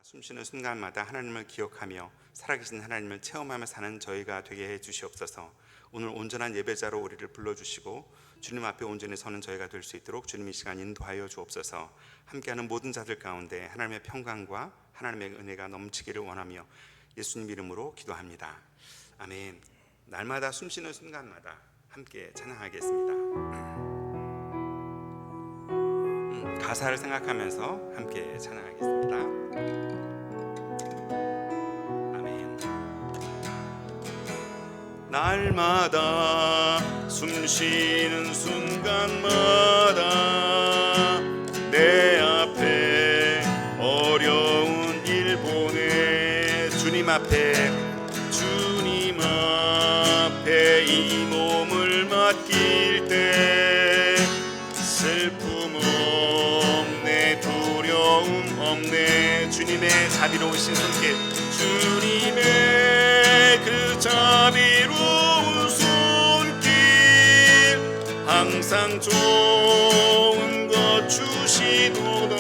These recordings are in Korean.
숨쉬는 순간마다 하나님을 기억하며 살아계신 하나님을 체험하며 사는 저희가 되게 해 주시옵소서. 오늘 온전한 예배자로 우리를 불러주시고 주님 앞에 온전히 서는 저희가 될 수 있도록 주님 이 시간 인도하여 주옵소서. 함께하는 모든 자들 가운데 하나님의 평강과 하나님의 은혜가 넘치기를 원하며 예수님 이름으로 기도합니다. 아멘. 날마다 숨쉬는 순간마다 함께 찬양하겠습니다. 가사를 생각하면서 함께 찬양하겠습니다. 아멘. 날마다 숨쉬는 순간마다 내 앞에 어려운 일 보내 주님 앞에 이 몸을 맡길 때 슬픔 없네 두려움 없네 주님의 자비로우신 손길 주님의 그 자비로운 손길 항상 좋은 것 주시도다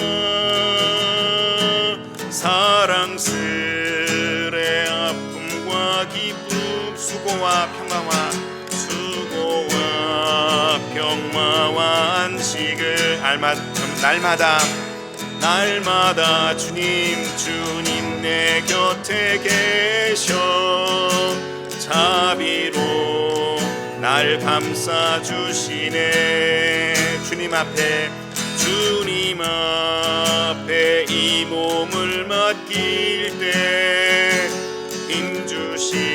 사랑스레 아픔과 기쁨 수고와 평화와 안식을 날마다 주님 내 곁에 계셔 자비로 날 감싸주시네 주님 앞에 이 몸을 맡길 때 힘주시네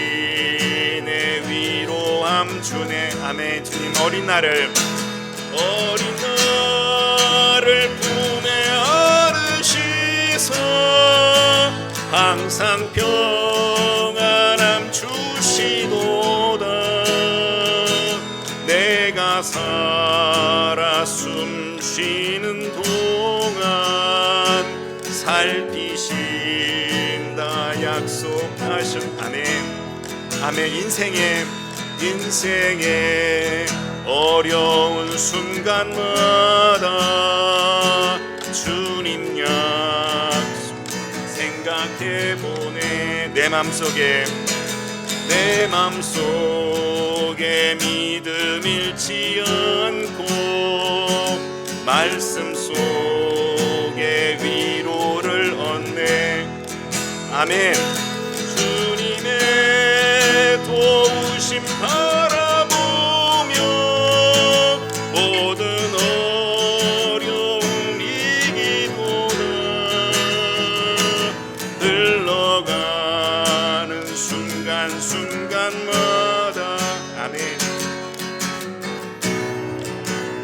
위로함 주네 아멘. 주님 어린 나를 품에 안으시서 항상 평안함 주시도다 내가 살아 숨쉬는 동안 살피신다 약속하신 아멘. 인생의 어려운 순간마다 주님 약속 생각해보네 내 맘속에 믿음 잃지 않고 말씀 속에 위로를 얻네 아멘. 주님의 도우심 바라보며 모든 어려움 이기도다 흘러가는 순간순간마다 아멘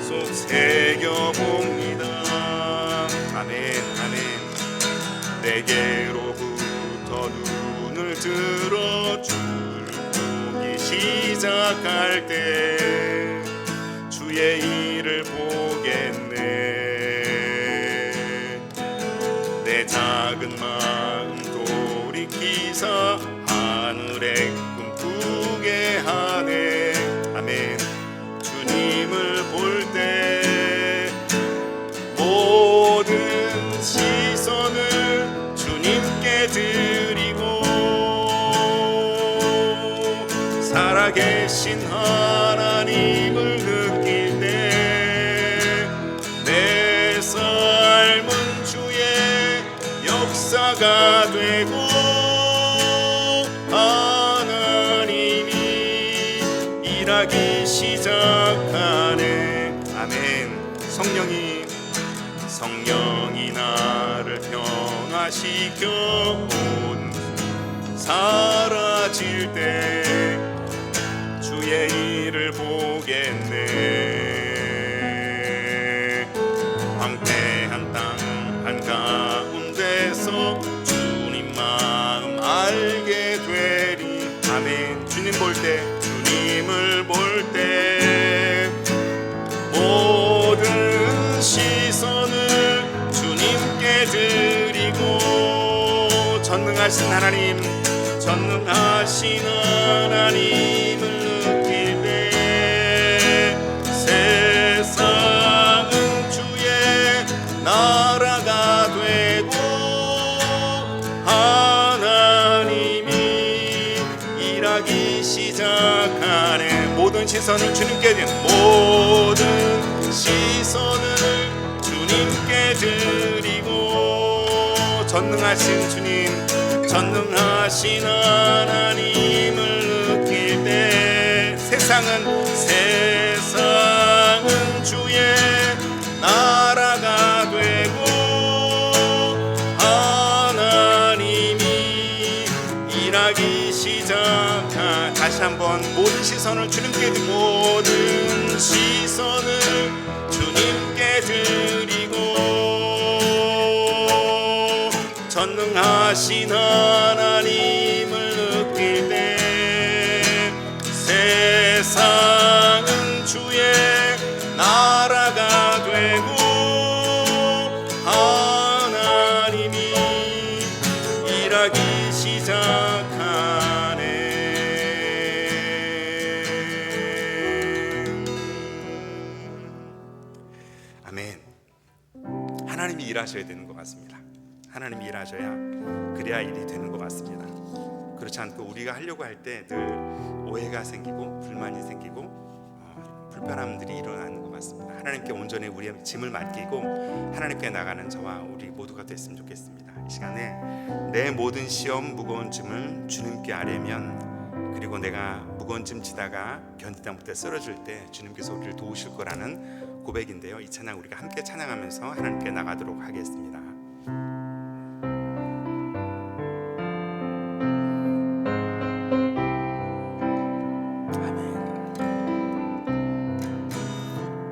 속 새겨봅니다 아멘. 내게로부터 눈을 들어 보기 시작할 때 주의 일을 보겠네 내 작은 마음 돌이키사 하늘에 꿈꾸게 하네 아멘. 주님을 볼 때 모든 시선을 주님께 드리고 살아계신 하나님을 느낄 때 내 삶은 주의 역사가 되고 하나님이 일하기 시작하네 아멘. 성령이 나를 평화시켜 사라질 때 주의 일을 보겠네 황폐한 땅 한가운데서 주님 마음 알게 되리 아멘. 주님을 볼 때 모든 시선을 주님께 드리고 전능하신 하나님을 느낄 때 세상은 주의 나라가 되고 시작하네. 모든 시선을 주님께 드리고, 모든 시선을 주님께 드리고, 전능하신 주님, 전능하신 하나님을 느낄 때 세상은 주의 나라가 되고 하나님이 일하기 시작한. 다시 한번 모든 시선을 주님께 드리고, 모든 시선을 주님께 드리고, 전능하신 하나님을 느낄 때 세상은 주의 나라가 되고 하나님이 일하기 시작하네. 아멘. 하나님이 일하셔야 되는 것 같습니다. 하나님이 일하셔야 그래야 일이 되는 것 같습니다. 그렇지 않고 우리가 하려고 할 때 늘 오해가 생기고 불만이 생기고 불편함들이 일어나는 것 같습니다. 하나님께 온전히 우리의 짐을 맡기고 하나님께 나가는 저와 우리 모두가 됐으면 좋겠습니다. 이 시간에 내 모든 시험 무거운 짐을 주님께 아뢰면, 그리고 내가 무거운 짐 지다가 견디다 못해 쓰러질 때 주님께서 우리를 도우실 거라는 고백인데요. 이 찬양 우리가 함께 찬양하면서 하나님께 나가도록 하겠습니다.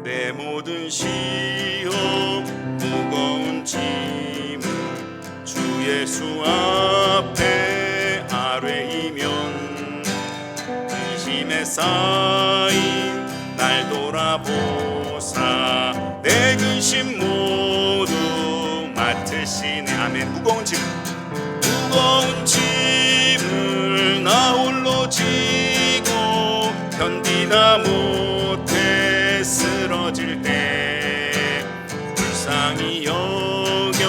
내 모든 시험 무거운 짐을 주 예수 앞에 아뢰이면, 근심에 쌓인 날 돌아보사 내 근심 모두 맡으시네. 아멘. 무거운 짐을 나 홀로 지고 견디다 못해 쓰러질 때 불쌍히 여겨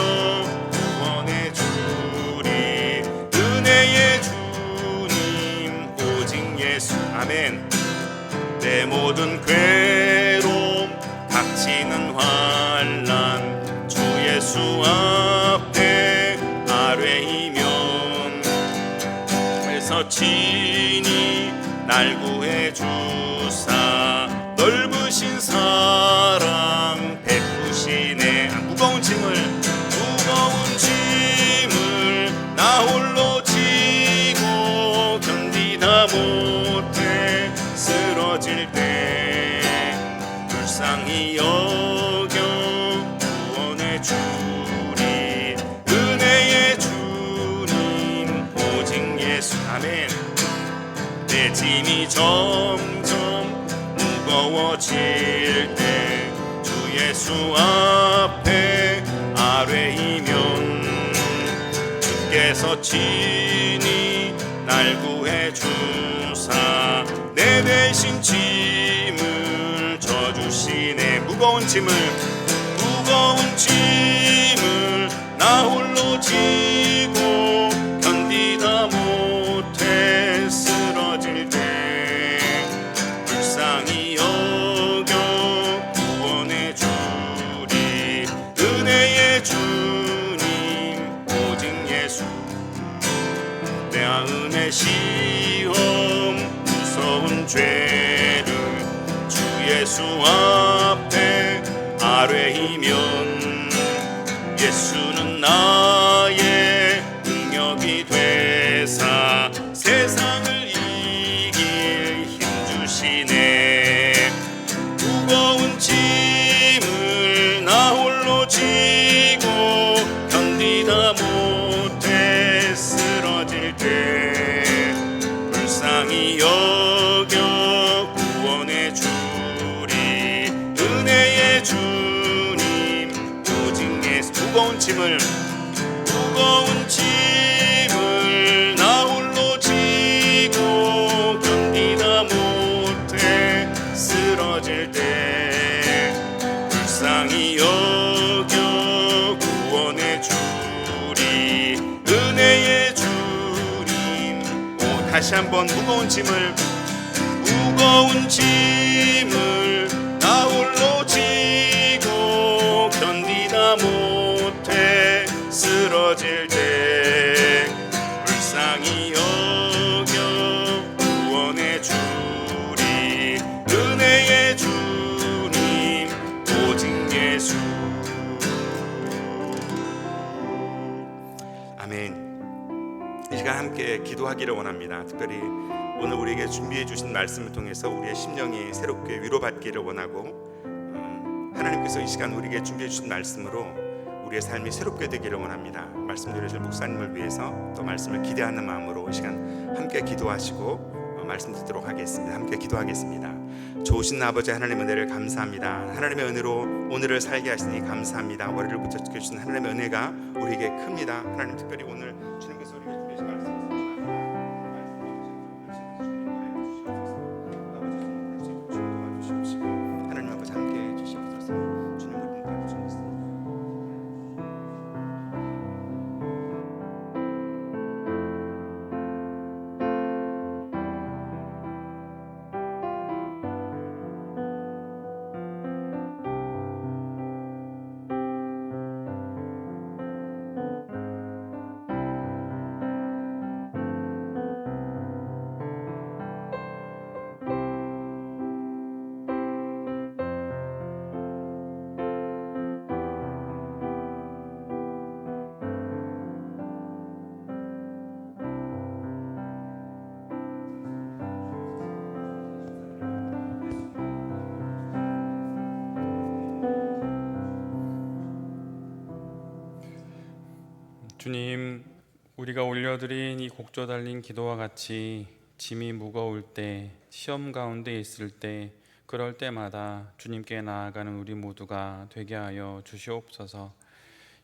구원해 주리 은혜의 주님 오직 예수. 아멘. 내 모든 괴로움 닥치는 환난 주 예수 앞에 아뢰이면, 그래서 친히 날 구해 주사 넓으신 사랑 베푸시네. 무거운 짐을 나 홀로 지고 견디다 못해 쓰러질 때 불쌍히 여겨 구원해 주리 은혜의 주님 오직 예수. 아멘. 내 짐이 점점 무거워질 때 주 예수 앞에 아뢰이면, 주께서 친히 날 구해 주사 내 대신 짐을 져주시네. 무거운 짐을 나 홀로 지고 견디다 못해 쓰러질 때 불쌍히 여겨 구원해 주리 은혜의 주님 오직 예수. 내 은혜 시험 무서운 죄를 주 예수 앞에 아뢰이면, 예수는 나의 능력이 되사 세상을 이길 힘 주시네. 무거운 짐을 나 홀로 지고 견디다 못해 쓰러질 때 불쌍히 여겨 구원해 주리 은혜의 주님 오직 예수. 무거운 짐을 나 홀로 지고 견디다 못해 쓰러질 때 불쌍히 여겨 구원해 주리 은혜의 주님. 다시 한번 무거운 짐을 나 홀로 지고 견디다 못해 쓰러질 때 불쌍히 여겨 구원해 주리 은혜의 주님 오직 예수. 아멘. 이 시간 함께 기도하기를 원합니다. 특별히 오늘 우리에게 준비해 주신 말씀을 통해서 우리의 심령이 새롭게 위로받기를 원하고, 하나님께서 이 시간 우리에게 준비해 주신 말씀으로 우리의 삶이 새롭게 되기를 원합니다. 말씀 드려줄 목사님을 위해서 또 말씀을 기대하는 마음으로 이 시간 함께 기도하시고 말씀 듣도록 하겠습니다. 함께 기도하겠습니다. 좋으신 아버지 하나님의 은혜를 감사합니다. 하나님의 은혜로 오늘을 살게 하시니 감사합니다. 머리를 붙여 주신 하나님의 은혜가 우리에게 큽니다. 하나님, 특별히 오늘 주님께서 우리에게 주신 말씀 하나님 아버지 함께 해주시옵소서. 주님 우리를 따르시옵소서. 주님, 우리가 올려드린 이 곡조 달린 기도와 같이 짐이 무거울 때, 시험 가운데 있을 때, 그럴 때마다 주님께 나아가는 우리 모두가 되게 하여 주시옵소서.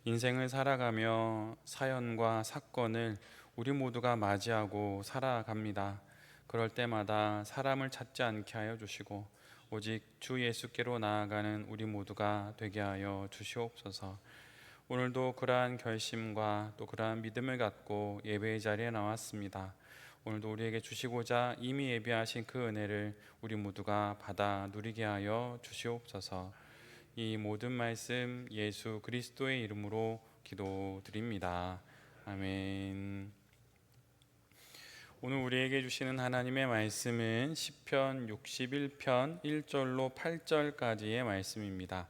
인생을 살아가며 사연과 사건을 우리 모두가 맞이하고 살아갑니다. 그럴 때마다 사람을 찾지 않게 하여 주시고 오직 주 예수께로 나아가는 우리 모두가 되게 하여 주시옵소서. 오늘도 그러한 결심과 또 그러한 믿음을 갖고 예배의 자리에 나왔습니다. 오늘도 우리에게 주시고자 이미 예비하신 그 은혜를 우리 모두가 받아 누리게 하여 주시옵소서. 이 모든 말씀 예수 그리스도의 이름으로 기도드립니다. 아멘. 오늘 우리에게 주시는 하나님의 말씀은 시편 61편 1절로 8절까지의 말씀입니다.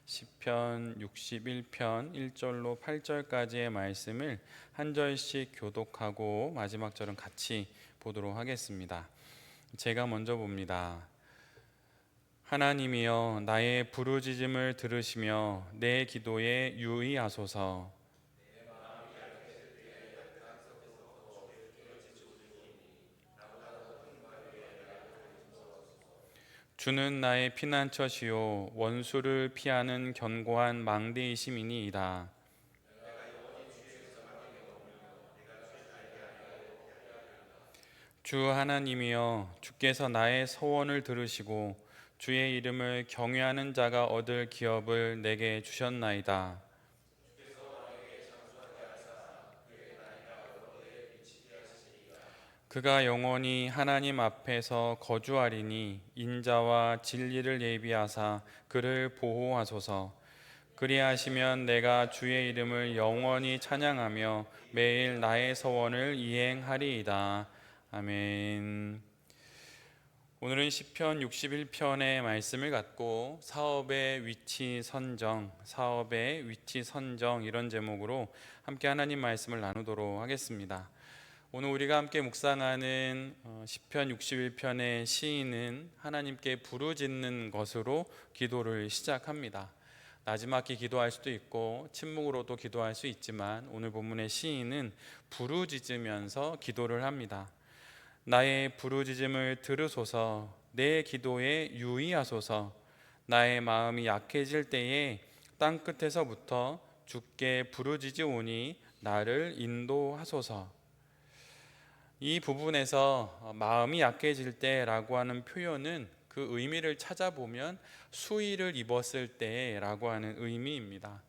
시편 61편 1절로 8절까지의 말씀을 한 절씩 교독하고 마지막 절은 같이 보도록 하겠습니다. 제가 먼저 봅니다. 하나님이여, 나의 부르짖음을 들으시며 내 기도에 유의하소서. 주는 나의 피난처시요 원수를 피하는 견고한 망대이심이니이다. 주 하나님이여, 주께서 나의 소원을 들으시고 주의 이름을 경외하는 자가 얻을 기업을 내게 주셨나이다. 그가 영원히 하나님 앞에서 거주하리니 인자와 진리를 예비하사 그를 보호하소서. 그리하시면 내가 주의 이름을 영원히 찬양하며 매일 나의 소원을 이행하리이다. 아멘. 오늘은 시편 61편의 말씀을 갖고 사업의 위치 선정 이런 제목으로 함께 하나님 말씀을 나누도록 하겠습니다. 오늘 우리가 함께 묵상하는 시편 61편의 시인은 하나님께 부르짖는 것으로 기도를 시작합니다. 나지막히 기도할 수도 있고 침묵으로도 기도할 수 있지만 오늘 본문의 시인은 부르짖으면서 기도를 합니다. 나의 부르짖음을 들으소서. 내 기도에 유의하소서. 나의 마음이 약해질 때에 땅끝에서부터 주께 부르짖으오니 나를 인도하소서. 이 부분에서 마음이 약해질 때라고 하는 표현은 그 의미를 찾아보면 수의를 입었을 때라고 하는 의미입니다.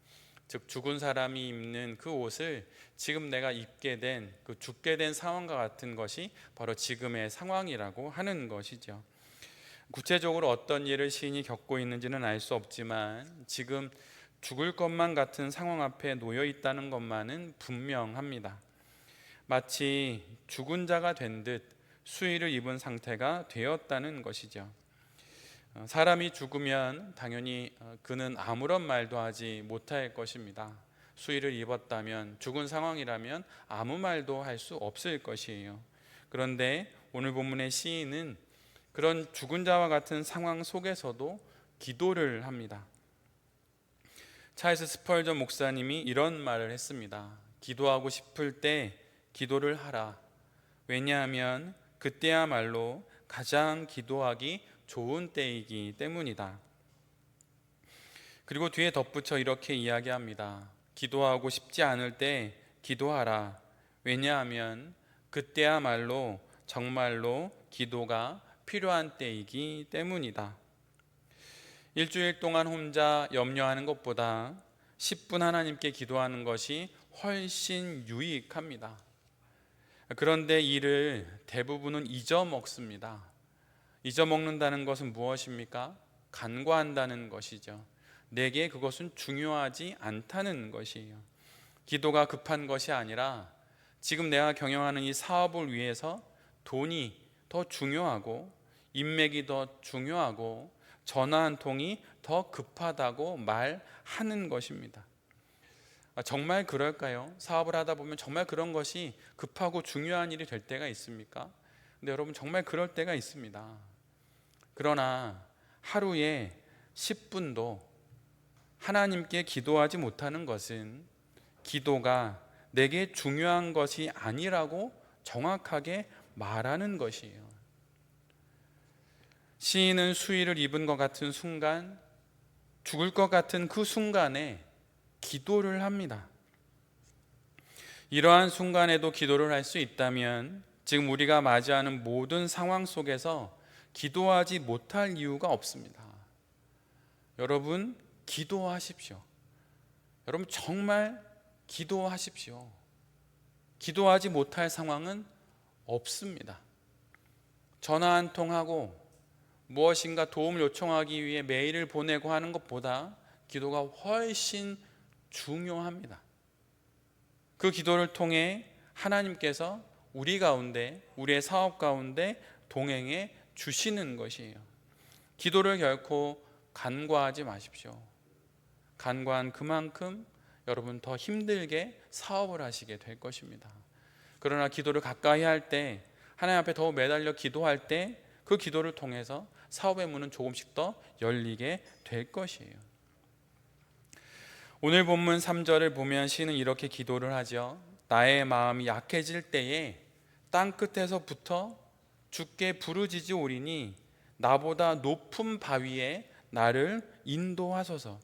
즉 죽은 사람이 입는 그 옷을 지금 내가 입게 된, 그 죽게 된 상황과 같은 것이 바로 지금의 상황이라고 하는 것이죠. 구체적으로 어떤 일을 시인이 겪고 있는지는 알 수 없지만 지금 죽을 것만 같은 상황 앞에 놓여 있다는 것만은 분명합니다. 마치 죽은 자가 된 듯 수의를 입은 상태가 되었다는 것이죠. 사람이 죽으면 당연히 그는 아무런 말도 하지 못할 것입니다. 수의를 입었다면, 죽은 상황이라면 아무 말도 할 수 없을 것이에요. 그런데 오늘 본문의 시인은 그런 죽은 자와 같은 상황 속에서도 기도를 합니다. 찰스 스펄전 목사님이 이런 말을 했습니다. 기도하고 싶을 때 기도를 하라. 왜냐하면 그때야말로 가장 기도하기 좋은 때이기 때문이다. 그리고 뒤에 덧붙여 이렇게 이야기합니다. 기도하고 싶지 않을 때 기도하라. 왜냐하면 그때야말로 정말로 기도가 필요한 때이기 때문이다. 일주일 동안 혼자 염려하는 것보다 10분 하나님께 기도하는 것이 훨씬 유익합니다. 그런데 이를 대부분은 잊어먹습니다. 잊어먹는다는 것은 무엇입니까? 간과한다는 것이죠. 내게 그것은 중요하지 않다는 것이에요. 기도가 급한 것이 아니라 지금 내가 경영하는 이 사업을 위해서 돈이 더 중요하고 인맥이 더 중요하고 전화 한 통이 더 급하다고 말하는 것입니다. 정말 그럴까요? 사업을 하다 보면 정말 그런 것이 급하고 중요한 일이 될 때가 있습니까? 근데 여러분 정말 그럴 때가 있습니다. 그러나 하루에 10분도 하나님께 기도하지 못하는 것은 기도가 내게 중요한 것이 아니라고 정확하게 말하는 것이에요. 시인은 수의를 입은 것 같은 순간, 죽을 것 같은 그 순간에 기도를 합니다. 이러한 순간에도 기도를 할 수 있다면 지금 우리가 맞이하는 모든 상황 속에서 기도하지 못할 이유가 없습니다. 여러분 기도하십시오. 여러분 정말 기도하십시오. 기도하지 못할 상황은 없습니다. 전화 한 통하고 무엇인가 도움을 요청하기 위해 메일을 보내고 하는 것보다 기도가 훨씬 중요합니다. 그 기도를 통해 하나님께서 우리 가운데, 우리의 사업 가운데 동행해 주시는 것이에요. 기도를 결코 간과하지 마십시오. 간과한 그만큼 여러분 더 힘들게 사업을 하시게 될 것입니다. 그러나 기도를 가까이 할 때, 하나님 앞에 더 매달려 기도할 때 그 기도를 통해서 사업의 문은 조금씩 더 열리게 될 것이에요. 오늘 본문 3절을 보면 시인은 이렇게 기도를 하죠. 나의 마음이 약해질 때에 땅끝에서부터 주께 부르짖으오리니 나보다 높은 바위에 나를 인도하소서.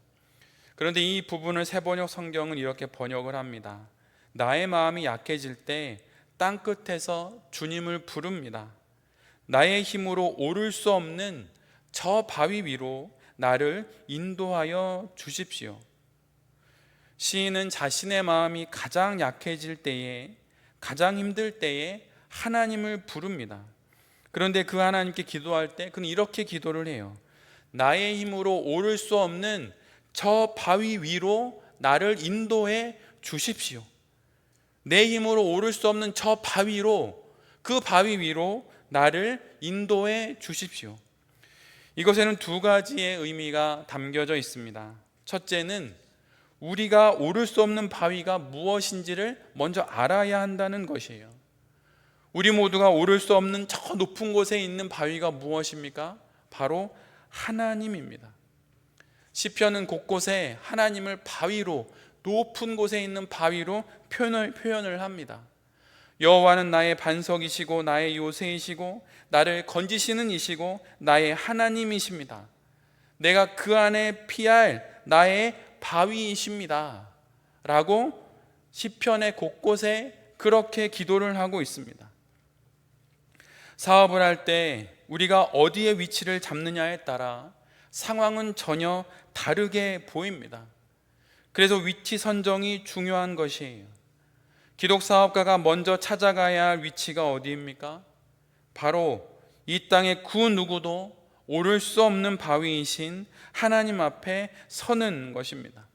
그런데 이 부분을 새번역 성경은 이렇게 번역을 합니다. 나의 마음이 약해질 때 땅끝에서 주님을 부릅니다. 나의 힘으로 오를 수 없는 저 바위 위로 나를 인도하여 주십시오. 시인은 자신의 마음이 가장 약해질 때에, 가장 힘들 때에 하나님을 부릅니다. 그런데 그 하나님께 기도할 때 그는 이렇게 기도를 해요. 나의 힘으로 오를 수 없는 저 바위 위로 나를 인도해 주십시오. 내 힘으로 오를 수 없는 저 바위로, 그 바위 위로 나를 인도해 주십시오. 이것에는 두 가지의 의미가 담겨져 있습니다. 첫째는 우리가 오를 수 없는 바위가 무엇인지를 먼저 알아야 한다는 것이에요. 우리 모두가 오를 수 없는 저 높은 곳에 있는 바위가 무엇입니까? 바로 하나님입니다. 시편은 곳곳에 하나님을 바위로, 높은 곳에 있는 바위로 표현을 합니다. 여호와는 나의 반석이시고 나의 요새이시고 나를 건지시는 이시고 나의 하나님이십니다. 내가 그 안에 피할 나의 바위이십니다. 라고 시편의 곳곳에 그렇게 기도를 하고 있습니다. 사업을 할 때 우리가 어디에 위치를 잡느냐에 따라 상황은 전혀 다르게 보입니다. 그래서 위치 선정이 중요한 것이에요. 기독사업가가 먼저 찾아가야 할 위치가 어디입니까? 바로 이 땅의 그 누구도 오를 수 없는 바위이신 하나님 앞에 서는 것입니다.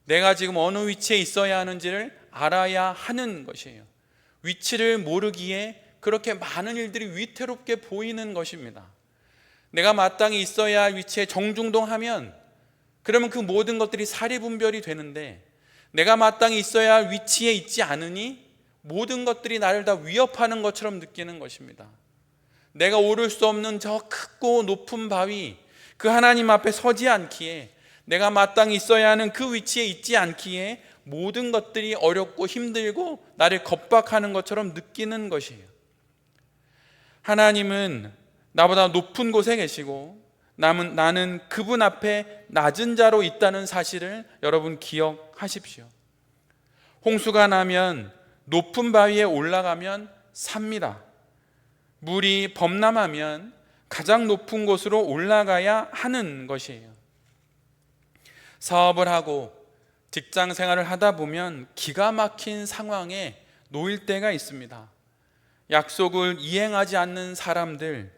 내가 지금 어느 위치에 있어야 하는지를 알아야 하는 것이에요. 위치를 모르기에 그렇게 많은 일들이 위태롭게 보이는 것입니다. 내가 마땅히 있어야 할 위치에 정중동하면 그러면 그 모든 것들이 사리분별이 되는데, 내가 마땅히 있어야 할 위치에 있지 않으니 모든 것들이 나를 다 위협하는 것처럼 느끼는 것입니다. 내가 오를 수 없는 저 크고 높은 바위, 그 하나님 앞에 서지 않기에, 내가 마땅히 있어야 하는 그 위치에 있지 않기에 모든 것들이 어렵고 힘들고 나를 겁박하는 것처럼 느끼는 것이에요. 하나님은 나보다 높은 곳에 계시고 나는 그분 앞에 낮은 자로 있다는 사실을 여러분 기억하십시오. 홍수가 나면 높은 바위에 올라가면 삽니다. 물이 범람하면 가장 높은 곳으로 올라가야 하는 것이에요. 사업을 하고 직장 생활을 하다 보면 기가 막힌 상황에 놓일 때가 있습니다. 약속을 이행하지 않는 사람들,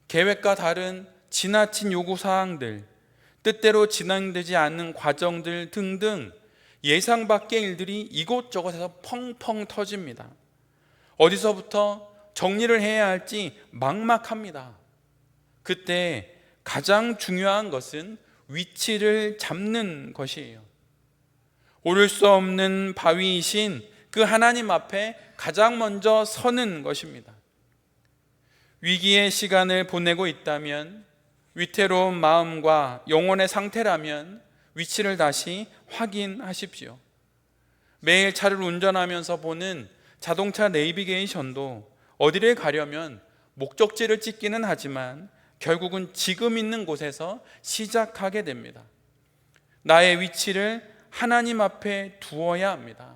계획과 다른 지나친 요구사항들, 뜻대로 진행되지 않는 과정들 등등 예상 밖의 일들이 이곳저곳에서 펑펑 터집니다. 어디서부터 정리를 해야 할지 막막합니다. 그때 가장 중요한 것은 위치를 잡는 것이에요. 오를 수 없는 바위이신 그 하나님 앞에 가장 먼저 서는 것입니다. 위기의 시간을 보내고 있다면, 위태로운 마음과 영혼의 상태라면 위치를 다시 확인하십시오. 매일 차를 운전하면서 보는 자동차 내비게이션도 어디를 가려면 목적지를 찍기는 하지만 결국은 지금 있는 곳에서 시작하게 됩니다. 나의 위치를 하나님 앞에 두어야 합니다.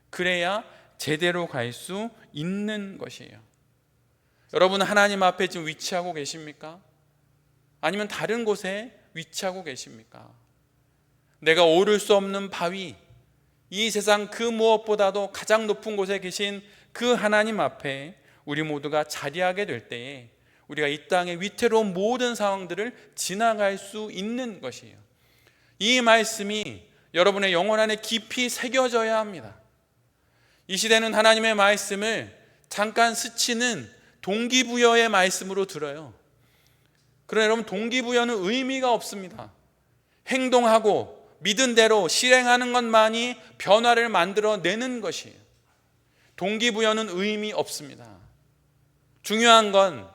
그래야 제대로 갈 수 있는 것이에요. 여러분, 하나님 앞에 지금 위치하고 계십니까? 아니면 다른 곳에 위치하고 계십니까? 내가 오를 수 없는 바위, 이 세상 그 무엇보다도 가장 높은 곳에 계신 그 하나님 앞에 우리 모두가 자리하게 될 때에 우리가 이 땅의 위태로운 모든 상황들을 지나갈 수 있는 것이에요. 이 말씀이 여러분의 영혼 안에 깊이 새겨져야 합니다. 이 시대는 하나님의 말씀을 잠깐 스치는 동기부여의 말씀으로 들어요. 그러나 여러분, 동기부여는 의미가 없습니다. 행동하고 믿은 대로 실행하는 것만이 변화를 만들어내는 것이에요. 동기부여는 의미 없습니다. 중요한 건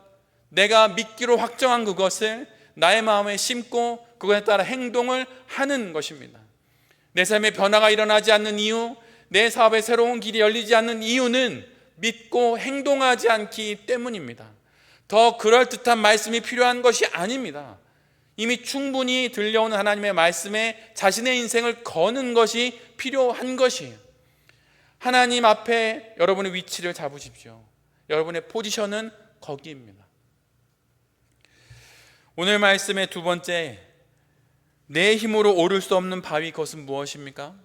내가 믿기로 확정한 그것을 나의 마음에 심고 그것에 따라 행동을 하는 것입니다. 내 삶에 변화가 일어나지 않는 이유, 내 사업에 새로운 길이 열리지 않는 이유는 믿고 행동하지 않기 때문입니다. 더 그럴듯한 말씀이 필요한 것이 아닙니다. 이미 충분히 들려오는 하나님의 말씀에 자신의 인생을 거는 것이 필요한 것이에요. 하나님 앞에 여러분의 위치를 잡으십시오. 여러분의 포지션은 거기입니다. 오늘 말씀의 두 번째, 내 힘으로 오를 수 없는 바위, 그것은 무엇입니까?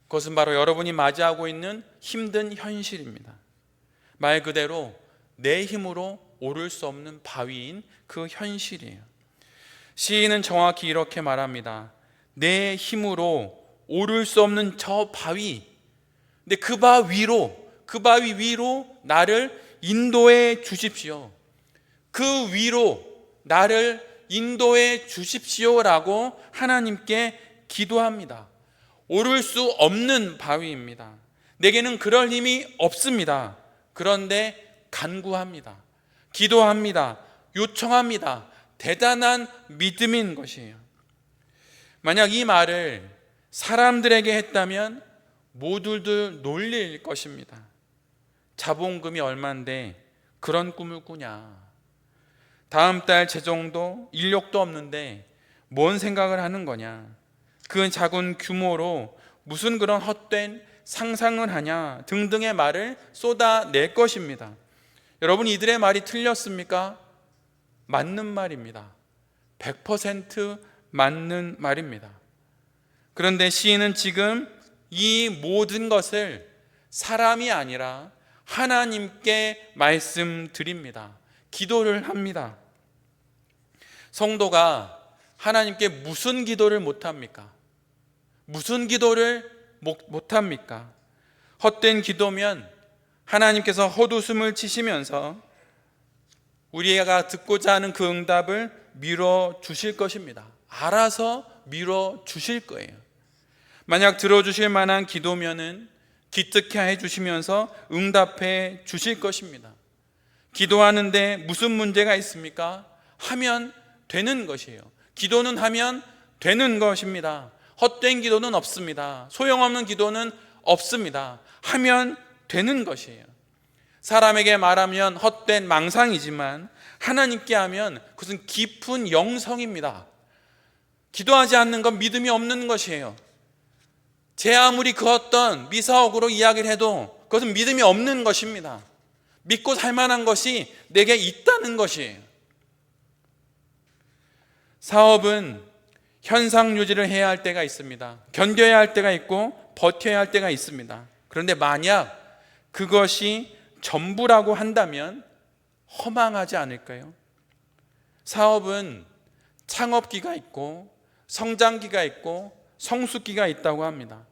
그것은 바로 여러분이 맞이하고 있는 힘든 현실입니다. 말 그대로 내 힘으로 오를 수 없는 바위인 그 현실이에요. 시인은 정확히 이렇게 말합니다. 내 힘으로 오를 수 없는 저 바위, 근데 그 바위 위로 나를 인도해 주십시오. 그 위로 나를 인도해 주십시오라고 하나님께 기도합니다. 오를 수 없는 바위입니다. 내게는 그럴 힘이 없습니다. 그런데 간구합니다. 기도합니다. 요청합니다. 대단한 믿음인 것이에요. 만약 이 말을 사람들에게 했다면 모두들 놀릴 것입니다. 자본금이 얼만데 그런 꿈을 꾸냐? 다음 달 재정도 인력도 없는데 뭔 생각을 하는 거냐? 그 작은 규모로 무슨 그런 헛된 상상을 하냐? 등등의 말을 쏟아낼 것입니다. 여러분, 이들의 말이 틀렸습니까? 맞는 말입니다. 100% 맞는 말입니다. 그런데 시인은 지금 이 모든 것을 사람이 아니라 하나님께 말씀드립니다. 기도를 합니다. 성도가 하나님께 무슨 기도를 못합니까? 무슨 기도를 못합니까? 헛된 기도면 하나님께서 헛웃음을 치시면서 우리가 듣고자 하는 그 응답을 미뤄 주실 것입니다. 알아서 미뤄 주실 거예요. 만약 들어주실 만한 기도면은 기특해 해 주시면서 응답해 주실 것입니다. 기도하는데 무슨 문제가 있습니까? 하면 되는 것이에요. 기도는 하면 되는 것입니다. 헛된 기도는 없습니다. 소용없는 기도는 없습니다. 하면 되는 것이에요. 사람에게 말하면 헛된 망상이지만 하나님께 하면 그것은 깊은 영성입니다. 기도하지 않는 건 믿음이 없는 것이에요. 제 아무리 그 어떤 미사옥으로 이야기를 해도 그것은 믿음이 없는 것입니다. 믿고 살 만한 것이 내게 있다는 것이에요. 사업은 현상 유지를 해야 할 때가 있습니다. 견뎌야 할 때가 있고 버텨야 할 때가 있습니다. 그런데 만약 그것이 전부라고 한다면 허망하지 않을까요? 사업은 창업기가 있고 성장기가 있고 성숙기가 있다고 합니다.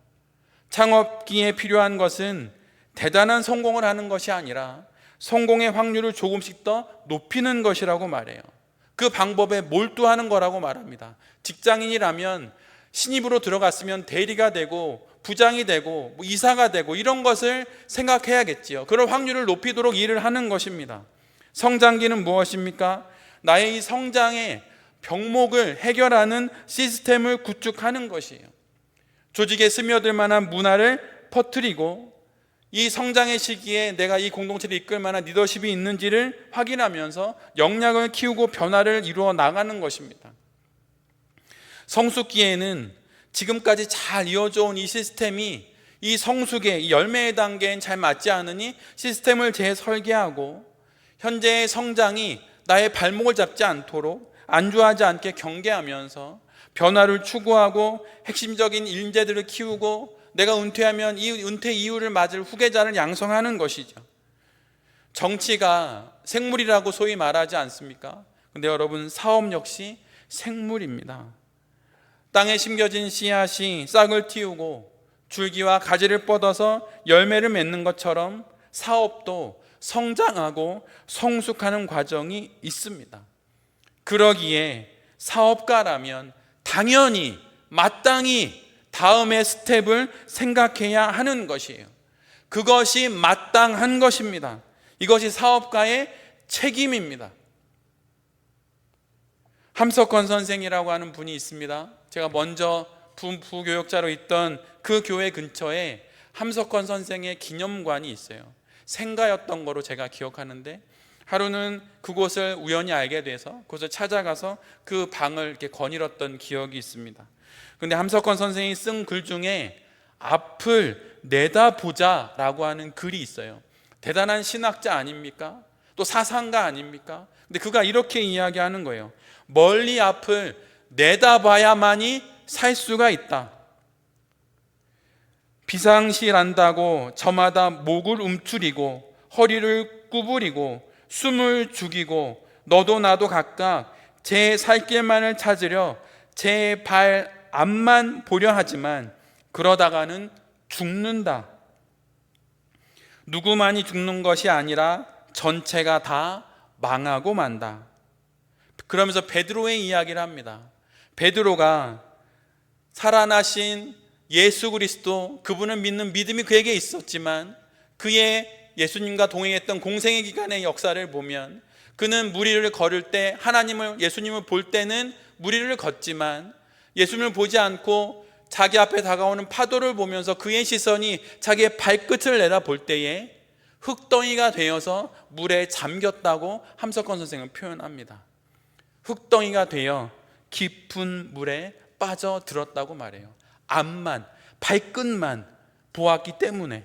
창업기에 필요한 것은 대단한 성공을 하는 것이 아니라 성공의 확률을 조금씩 더 높이는 것이라고 말해요. 그 방법에 몰두하는 거라고 말합니다. 직장인이라면 신입으로 들어갔으면 대리가 되고 부장이 되고 이사가 되고 이런 것을 생각해야겠지요. 그런 확률을 높이도록 일을 하는 것입니다. 성장기는 무엇입니까? 나의 이 성장의 병목을 해결하는 시스템을 구축하는 것이에요. 조직에 스며들 만한 문화를 퍼뜨리고 이 성장의 시기에 내가 이 공동체를 이끌 만한 리더십이 있는지를 확인하면서 역량을 키우고 변화를 이루어 나가는 것입니다. 성숙기에는 지금까지 잘 이어져 온 이 시스템이 이 성숙의 이 열매의 단계엔 잘 맞지 않으니 시스템을 재설계하고 현재의 성장이 나의 발목을 잡지 않도록 안주하지 않게 경계하면서 변화를 추구하고 핵심적인 인재들을 키우고 내가 은퇴하면 이 은퇴 이후를 맞을 후계자를 양성하는 것이죠. 정치가 생물이라고 소위 말하지 않습니까? 근데 여러분, 사업 역시 생물입니다. 땅에 심겨진 씨앗이 싹을 틔우고 줄기와 가지를 뻗어서 열매를 맺는 것처럼 사업도 성장하고 성숙하는 과정이 있습니다. 그러기에 사업가라면 당연히 마땅히 다음의 스텝을 생각해야 하는 것이에요. 그것이 마땅한 것입니다. 이것이 사업가의 책임입니다. 함석헌 선생이라고 하는 분이 있습니다. 제가 먼저 부교역자로 있던 그 교회 근처에 함석헌 선생의 기념관이 있어요. 생가였던 거로 제가 기억하는데 하루는 그곳을 우연히 알게 돼서 그곳을 찾아가서 그 방을 이렇게 거닐었던 기억이 있습니다. 근데 함석헌 선생이 쓴 글 중에 앞을 내다보자라고 하는 글이 있어요. 대단한 신학자 아닙니까? 또 사상가 아닙니까? 근데 그가 이렇게 이야기하는 거예요. 멀리 앞을 내다봐야만이 살 수가 있다. 비상시란다고 저마다 목을 움츠리고 허리를 구부리고 숨을 죽이고 너도 나도 각각 제 살 길만을 찾으려 제 발 앞만 보려 하지만 그러다가는 죽는다. 누구만이 죽는 것이 아니라 전체가 다 망하고 만다. 그러면서 베드로의 이야기를 합니다. 베드로가 살아나신 예수 그리스도, 그분을 믿는 믿음이 그에게 있었지만 그의 예수님과 동행했던 공생의 기간의 역사를 보면 그는 무리를 걸을 때 예수님을 볼 때는 무리를 걷지만 예수님을 보지 않고 자기 앞에 다가오는 파도를 보면서 그의 시선이 자기의 발끝을 내다볼 때에 흙덩이가 되어서 물에 잠겼다고 함석헌 선생은 표현합니다. 흙덩이가 되어 깊은 물에 빠져들었다고 말해요. 앞만, 발끝만 보았기 때문에.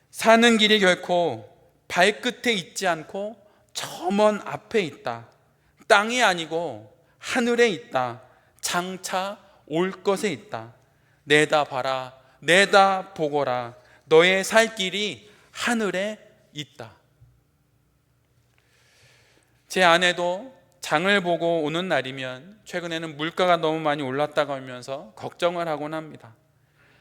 사는 길이 결코 발끝에 있지 않고 저 먼 앞에 있다. 땅이 아니고 하늘에 있다. 장차 올 것에 있다. 내다봐라, 내다보거라. 너의 살 길이 하늘에 있다. 제 아내도 장을 보고 오는 날이면 최근에는 물가가 너무 많이 올랐다고 하면서 걱정을 하곤 합니다.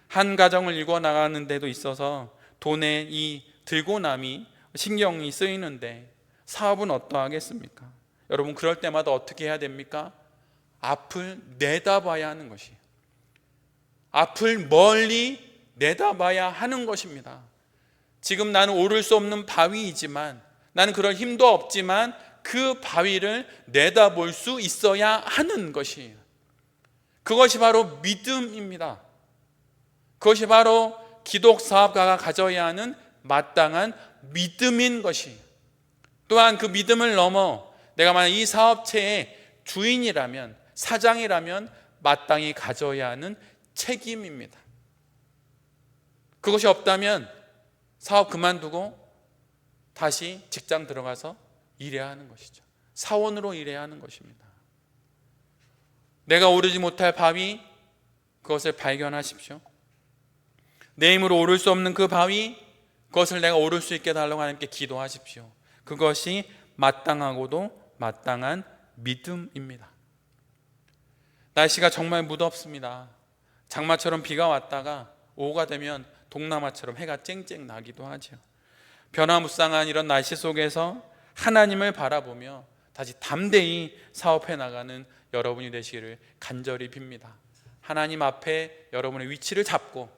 한 가정을 이끌어 나가는 데도 있어서 돈의 이 들고남이 신경이 쓰이는데 사업은 어떠하겠습니까? 여러분, 그럴 때마다 어떻게 해야 됩니까? 앞을 내다봐야 하는 것이에요. 앞을 멀리 내다봐야 하는 것입니다. 지금 나는 오를 수 없는 바위이지만, 나는 그럴 힘도 없지만 그 바위를 내다볼 수 있어야 하는 것이에요. 그것이 바로 믿음입니다. 그것이 바로 기독 사업가가 가져야 하는 마땅한 믿음인 것이에요. 또한 그 믿음을 넘어 내가 만약 이 사업체의 주인이라면, 사장이라면 마땅히 가져야 하는 책임입니다. 그것이 없다면 사업 그만두고 다시 직장 들어가서 일해야 하는 것이죠. 사원으로 일해야 하는 것입니다. 내가 오르지 못할 바위, 그것을 발견하십시오. 내 힘으로 오를 수 없는 그 바위, 그것을 내가 오를 수 있게 달라고 하나님께 기도하십시오. 그것이 마땅하고도 마땅한 믿음입니다. 날씨가 정말 무덥습니다. 장마처럼 비가 왔다가 오후가 되면 동남아처럼 해가 쨍쨍 나기도 하죠. 변화무쌍한 이런 날씨 속에서 하나님을 바라보며 다시 담대히 사업해 나가는 여러분이 되시기를 간절히 빕니다. 하나님 앞에 여러분의 위치를 잡고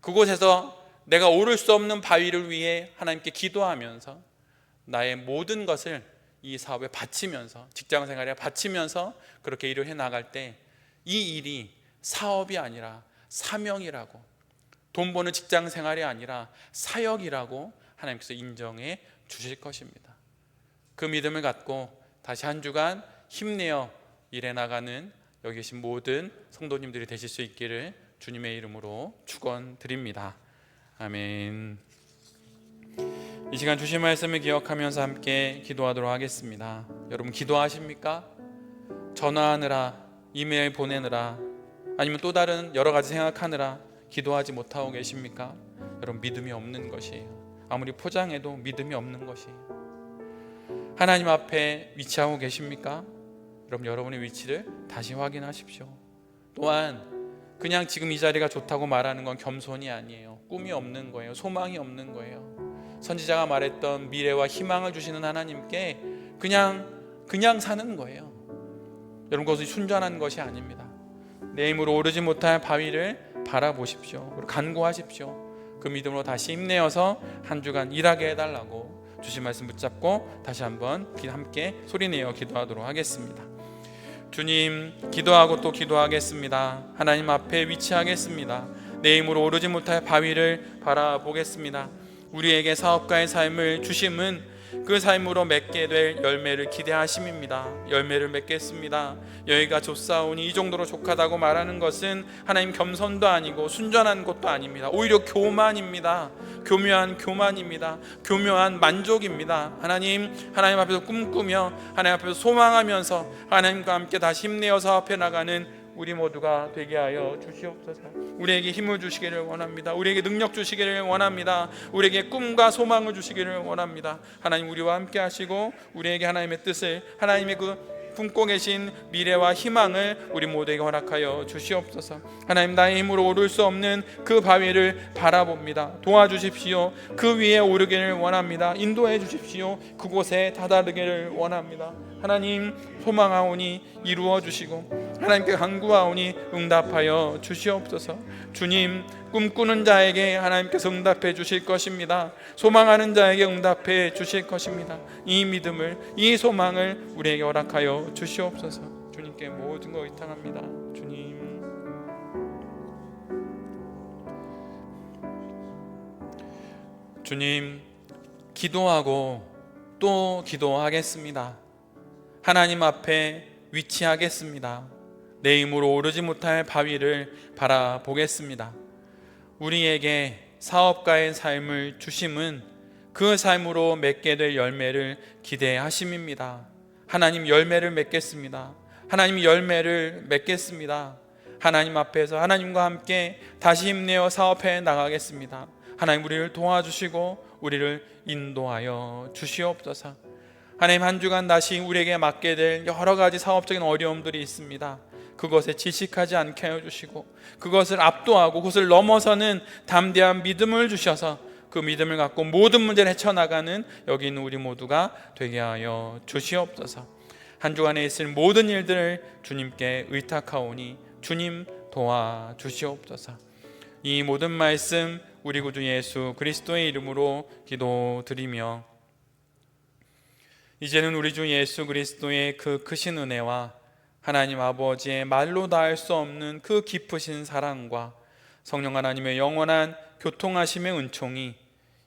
그곳에서 내가 오를 수 없는 바위를 위해 하나님께 기도하면서 나의 모든 것을 이 사업에 바치면서, 직장생활에 바치면서 그렇게 일을 해 나갈 때 이 일이 사업이 아니라 사명이라고, 돈 버는 직장생활이 아니라 사역이라고 하나님께서 인정해 주실 것입니다. 그 믿음을 갖고 다시 한 주간 힘내어 일해 나가는 여기 계신 모든 성도님들이 되실 수 있기를 주님의 이름으로 축원드립니다. 아멘. 이 시간 주신 말씀을 기억하면서 함께 기도하도록 하겠습니다. 여러분, 기도하십니까? 전화하느라, 이메일 보내느라, 아니면 또 다른 여러 가지 생각하느라 기도하지 못하고 계십니까? 여러분, 믿음이 없는 것이에요. 아무리 포장해도 믿음이 없는 것이에요. 하나님 앞에 위치하고 계십니까? 여러분, 여러분의 위치를 다시 확인하십시오. 또한 그냥 지금 이 자리가 좋다고 말하는 건 겸손이 아니에요. 꿈이 없는 거예요. 소망이 없는 거예요. 선지자가 말했던 미래와 희망을 주시는 하나님께 그냥 사는 거예요. 여러분, 그것이 순전한 것이 아닙니다. 내 힘으로 오르지 못할 바위를 바라보십시오. 그리고 간구하십시오. 그 믿음으로 다시 힘내어서 한 주간 일하게 해달라고 주신 말씀 붙잡고 다시 한번 함께 소리내어 기도하도록 하겠습니다. 주님, 기도하고 또 기도하겠습니다. 하나님 앞에 위치하겠습니다. 내 힘으로 오르지 못할 바위를 바라보겠습니다. 우리에게 사업가의 삶을 주심은 그 삶으로 맺게 될 열매를 기대하심입니다. 열매를 맺겠습니다. 여기가 좋사오니 이 정도로 족하다고 말하는 것은 하나님 겸손도 아니고 순전한 것도 아닙니다. 오히려 교만입니다. 교묘한 교만입니다. 교묘한 만족입니다. 하나님 앞에서 꿈꾸며 하나님 앞에서 소망하면서 하나님과 함께 다시 힘내어 사업해 나가는 우리 모두가 되게 하여 주시옵소서. 우리에게 힘을 주시기를 원합니다. 우리에게 능력 주시기를 원합니다. 우리에게 꿈과 소망을 주시기를 원합니다. 하나님, 우리와 함께 하시고 우리에게 하나님의 뜻을, 하나님의 그 품고 계신 미래와 희망을 우리 모두에게 허락하여 주시옵소서. 하나님, 나의 힘으로 오를 수 없는 그 바위를 바라봅니다. 도와주십시오. 그 위에 오르기를 원합니다. 인도해 주십시오. 그곳에 다다르기를 원합니다. 하나님, 소망하오니 이루어 주시고 하나님께 간구하오니 응답하여 주시옵소서. 주님, 꿈꾸는 자에게 하나님께서 응답해 주실 것입니다. 소망하는 자에게 응답해 주실 것입니다. 이 믿음을, 이 소망을 우리에게 허락하여 주시옵소서. 주님께 모든 것 의탁합니다. 주님, 기도하고 또 기도하겠습니다. 하나님 앞에 위치하겠습니다. 내 힘으로 오르지 못할 바위를 바라보겠습니다. 우리에게 사업가의 삶을 주심은 그 삶으로 맺게 될 열매를 기대하심입니다. 하나님, 열매를 맺겠습니다. 하나님, 열매를 맺겠습니다. 하나님 앞에서 하나님과 함께 다시 힘내어 사업해 나가겠습니다. 하나님 우리를 도와주시고 우리를 인도하여 주시옵소서. 하나님 한 주간 다시 우리에게 맡게 될 여러 가지 사업적인 어려움들이 있습니다. 그것에 질식하지 않게 하여 주시고 그것을 압도하고 그것을 넘어서는 담대한 믿음을 주셔서 그 믿음을 갖고 모든 문제를 헤쳐나가는 여기 있는 우리 모두가 되게 하여 주시옵소서. 한 주간에 있을 모든 일들을 주님께 의탁하오니 주님 도와주시옵소서. 이 모든 말씀 우리 구주 예수 그리스도의 이름으로 기도드리며 이제는 우리 주 예수 그리스도의 그 크신 은혜와 하나님 아버지의 말로 닿을 수 없는 그 깊으신 사랑과 성령 하나님의 영원한 교통하심의 은총이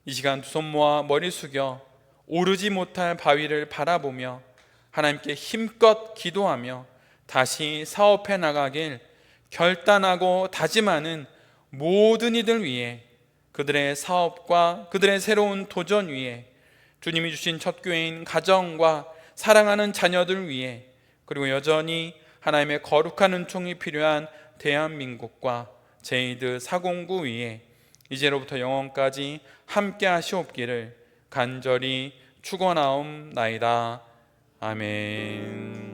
이 시간 두 손 모아 머리 숙여 오르지 못할 바위를 바라보며 하나님께 힘껏 기도하며 다시 사업해 나가길 결단하고 다짐하는 모든 이들 위해, 그들의 사업과 그들의 새로운 도전 위에, 주님이 주신 첫 교회인 가정과 사랑하는 자녀들 위해, 그리고 여전히 하나님의 거룩한 은총이 필요한 대한민국과 제이드 사공구 위에 이제로부터 영원까지 함께 하시옵기를 간절히 축원하옵나이다. 아멘.